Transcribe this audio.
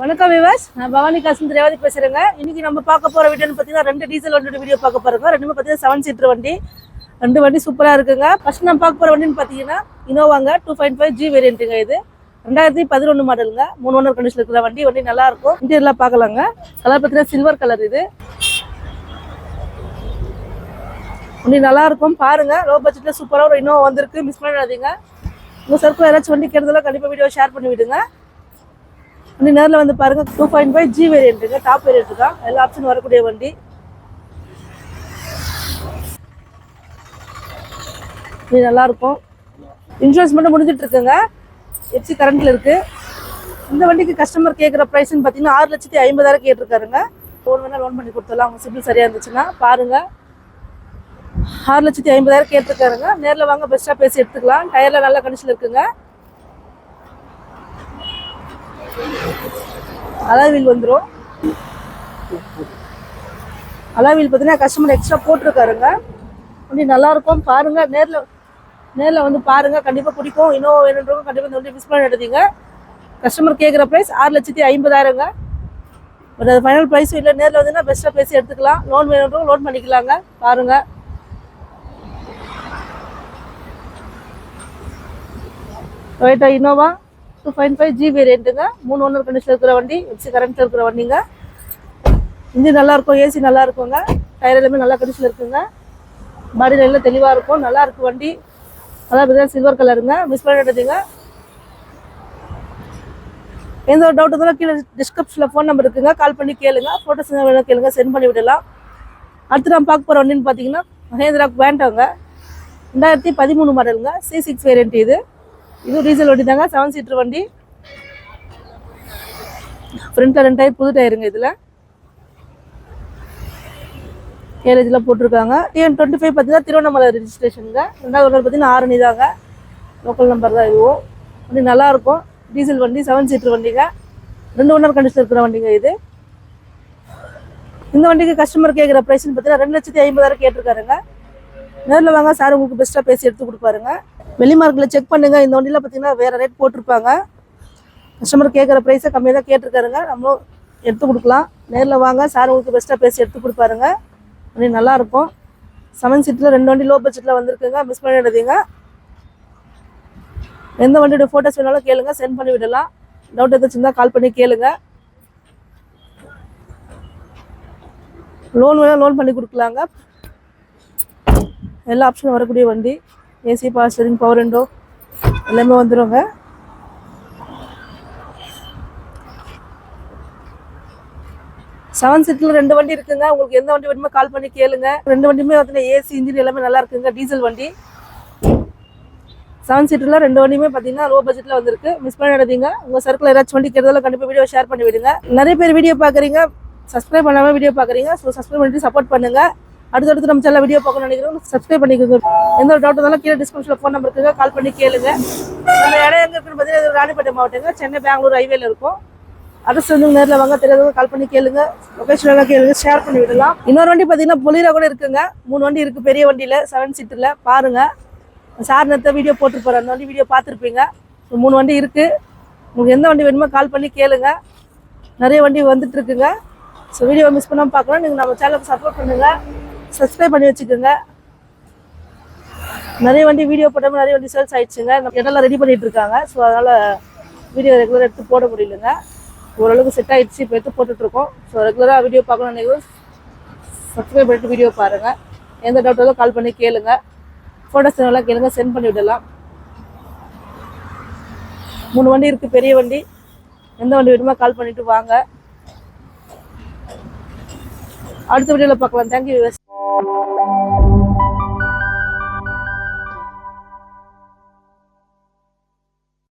வணக்கம் விவாஸ், நான் பவானி காசு ரேவதி பேசுறேங்க. இன்னைக்கு நம்ம பார்க்க போற வீடியோன்னு பார்த்தீங்கன்னா 2 டீசல் வண்டியோட வீடியோ பார்க்க போறோங்க. ரெண்டுமே பார்த்தீங்கன்னா 7 சீட்டர் வண்டி. 2 வண்டி சூப்பரா இருக்குங்க. ஃபர்ஸ்ட் நம்ம பார்க்க போற வண்டின்னு பார்த்தீங்கன்னா இனோவாங்க 2.5G வேரியண்ட்டுங்க. இது 2011 மாடலுங்க. 3 ஓனர் கண்டிஷன் இருக்கிற வண்டி. வண்டி நல்லா இருக்கும். இன்டீரியர்லாம் பார்க்கலாங்க. கலர் பார்த்தீங்கன்னா சில்வர் கலர். இது வண்டி நல்லா இருக்கும் பாருங்க. லோ பட்ஜெட்ல சூப்பராக ஒரு இனோவா வந்திருக்கு. மிஸ் பண்ணிடாதீங்க. உங்க சர்க்கிள் யாராச்சும் வண்டி கேட்டதெல்லாம் கண்டிப்பாக வீடியோ ஷேர் பண்ணி விடுங்க. வண்டி நேரில் வந்து பாருங்க. 2.5G வேரியண்ட்டுங்க. டாப் வேரியண்ட் தான். எல்லா ஆப்ஷன் வரக்கூடிய வண்டி. இது நல்லா இருக்கும். இன்சூரன்ஸ் மட்டும் முடிஞ்சிட்டு இருக்குங்க. எஃப்சி கரண்ட்ல இருக்கு. இந்த வண்டிக்கு கஸ்டமர் கேட்குற ப்ரைஸ்ன்னு பார்த்தீங்கன்னா 6,50,000 கேட்டிருக்காருங்க. லோன் வேணா லோன் பண்ணி கொடுத்துடலாம். அவங்க சிபில் சரியா இருந்துச்சுன்னா பாருங்க. 6,50,000 கேட்டிருக்காருங்க. நேரில் வாங்க, பெஸ்ட்டாக பேசி எடுத்துக்கலாம். டயர்ல நல்ல கண்டிஷன் இருக்குங்க. அலாவில் வந்துடும். அலாவில் பார்த்தீங்கன்னா கஸ்டமர் எக்ஸ்ட்ரா போட்டிருக்காருங்க. வண்டி நல்லா இருக்கும் பாருங்க. நேரில் வந்து பாருங்க, கண்டிப்பாக பிடிக்கும். இன்னும் வேணுன்றவங்க கண்டிப்பாக இந்த வண்டி மிஸ் பண்ண எடுத்தீங்க. கஸ்டமர் கேட்குற ப்ரைஸ் 6,50,000. பட் அது ஃபைனல் ப்ரைஸும் இல்லை. நேரில் வந்தீங்கன்னா பெஸ்ட்டாக பேசி எடுத்துக்கலாம். லோன் வேணுன்றவங்க லோன் பண்ணிக்கலாங்க. பாருங்க. Toyota Innova 2.5G வேரியண்ட்டுங்க. 3 owner condition இருக்கிற வண்டி. எஃப்சி கரண்ட்ல இருக்கிற வண்டிங்க. இன்ஜின் நல்லா இருக்கும். ஏசி நல்லா இருக்குங்க. டயர் எல்லாமே நல்ல கண்டிஷன் இருக்குங்க. பாடி எல்லாம் தெளிவாக இருக்கும். நல்லா இருக்கு வண்டி. அதான் சில்வர் கலருங்க. மிஸ் பண்ணிடுறதுங்க. எந்த ஒரு டவுட் இருந்தாலும் கீழே டிஸ்கிரிப்ஷனில் ஃபோன் நம்பர் இருக்குங்க. கால் பண்ணி கேளுங்க. ஃபோட்டோஸ் வேணும் கேளுங்க, சென்ட் பண்ணி விடலாம். அடுத்து நம்ம பார்க்க போகிற வண்டின்னு பார்த்தீங்கன்னா மஹேந்திரா வேண்டாங்க. 2013 மாடலுங்க. C6 variant. இது டீசல் வண்டி தாங்க. 7 சீட்டர் வண்டி. ஃப்ரண்ட்ல 2 டயர் புது டயருங்க. இதில் கேரேஜ்லாம் போட்டிருக்காங்க. TN25 பார்த்தீங்கன்னா திருவண்ணாமலை ரெஜிஸ்ட்ரேஷனுங்க. 2வது ஓனர் பார்த்தீங்கன்னா ஆரணி தாங்க. லோக்கல் நம்பர் தான் இதுவும். வண்டி நல்லா இருக்கும். டீசல் வண்டி, 7 சீட்டர் வண்டிங்க. 2 ஓனர் கண்டிஷன் இருக்கிற வண்டிங்க. இது இந்த வண்டிக்கு கஸ்டமர் கேட்குற ப்ரைஸ்ன்னு பார்த்தீங்கன்னா 2,50,000 கேட்டிருக்காருங்க. நேரில் வாங்க, சார் உங்களுக்கு பெஸ்ட்டாக பேசி எடுத்து கொடுப்பாருங்க. வெளி மார்க்கில் செக் பண்ணுங்க. இந்த வண்டியில் பார்த்தீங்கன்னா வேறு ரேட் போட்டிருப்பாங்க. கஸ்டமர் கேட்குற ப்ரைஸை கம்மியாக தான் கேட்டிருக்காருங்க. நம்மளும் எடுத்து கொடுக்கலாம். நேரில் வாங்க, சார் உங்களுக்கு பெஸ்ட்டாக பேசி எடுத்து கொடுப்பாருங்க. வண்டி நல்லாயிருக்கும். 7 சீட்டில் 2 வண்டி லோ பட்ஜெட்டில் வந்திருக்குங்க. மிஸ் பண்ணிடாதீங்க. எந்த வண்டியோட ஃபோட்டோஸ் வேணாலும் கேளுங்க, சென்ட் பண்ணி விடலாம். டவுட் எதாச்சும் இருந்தால் கால் பண்ணி கேளுங்க. லோன் வேணால் லோன் பண்ணி கொடுக்கலாங்க. எல்லா ஆப்ஷனும் வரக்கூடிய வண்டி. AC, power steering, power window எல்லாமே வந்துடுங்க. செவன் சீட்டில் 2 வண்டி இருக்குங்க. உங்களுக்கு எந்த வண்டி வேணுமோ கால் பண்ணி கேளுங்க. 2 வண்டியுமே பார்த்தீங்கன்னா ஏசி, இன்ஜின் எல்லாமே நல்லா இருக்குங்க. டீசல் வண்டி. 7 சீட்டில் 2 வண்டியுமே பார்த்தீங்கன்னா லோ பட்ஜெட்டில் வந்திருக்கு. மிஸ் பண்ணிடாதீங்க. உங்கள் சர்க்கிள் ஏதாச்சும் வண்டி கேட்டதாலும் கண்டிப்பாக வீடியோ ஷேர் பண்ணி விடுங்க. நிறைய பேர் வீடியோ பார்க்குறீங்க, சப்ஸ்கிரைப் பண்ணாமல் வீடியோ பார்க்குறீங்க. ஸோ சப்ஸ்கிரைப் பண்ணிட்டு சப்போர்ட் பண்ணுங்கள். அடுத்தடுத்து நம்ம சேனல் வீடியோ பார்க்கணும்னு நினைக்கிறோம். சப்ஸ்கிரைப் பண்ணிக்கோங்க. எந்த ஒரு டவுட் இருந்தாலும் கீழே டிஸ்கிரிப்ஷனில் ஃபோன் நம்பர் இருக்குங்க. கால் பண்ணி கேளுங்க. நம்ம இடம் எங்கே இருக்குன்னு பார்த்தீங்கன்னா ராணிப்பேட்டை மாவட்டங்க. சென்னை பெங்களூர் ஹைவேல இருக்கும். அட்ரஸ் வந்து நேரில் வாங்க, தெரியாதவங்க கால் பண்ணி கேளுங்க. லொகேஷன் எல்லாம் கேளுங்க, ஷேர் பண்ணி விடலாம். இன்னொரு வண்டி பார்த்தீங்கன்னா பொலீரோ கூட இருக்குங்க. 3 வண்டி இருக்குது பெரிய வண்டியில். 7 சீட்டில் பாருங்கள். சார் நேரத்தை வீடியோ போட்டுருப்பாரு. அந்த வண்டி வீடியோ பார்த்துருப்பீங்க. 3 வண்டி இருக்குது. உங்களுக்கு எந்த வண்டி வேணுமோ கால் பண்ணி கேளுங்க. நிறைய வண்டி வந்துட்டு இருக்குங்க. ஸோ வீடியோ மிஸ் பண்ணாமல் பார்க்கலாம். நீங்கள் நம்ம சேனலுக்கு சப்போர்ட் பண்ணுங்கள். சப்ஸ்கிரைப் பண்ணி வச்சுக்கோங்க. நிறைய வண்டி வீடியோ போட்டாமல் நிறைய வண்டி சேல்ஸ் ஆயிடுச்சுங்க. இடம்லாம் ரெடி பண்ணிட்டு இருக்காங்க. ஸோ அதனால் வீடியோ ரெகுலராக எடுத்து போட முடியலங்க. ஓரளவுக்கு செட் ஆகிடுச்சு. இப்போ எடுத்து போட்டுட்ருக்கோம். ஸோ ரெகுலராக வீடியோ பார்க்கணும் நினைக்கிறோம். சப்ஸ்கிரைப் பண்ணிட்டு வீடியோ பாருங்கள். எந்த டவுட்டாலும் கால் பண்ணி கேளுங்க. ஃபோட்டோஸ் எல்லாம் கேளுங்க, சென்ட் பண்ணி விடலாம். 3 வண்டி இருக்குது பெரிய வண்டி. எந்த வண்டி வேணுமோ கால் பண்ணிவிட்டு வாங்க. அடுத்த வீடியோவில் பார்க்கலாம். தேங்க்யூ.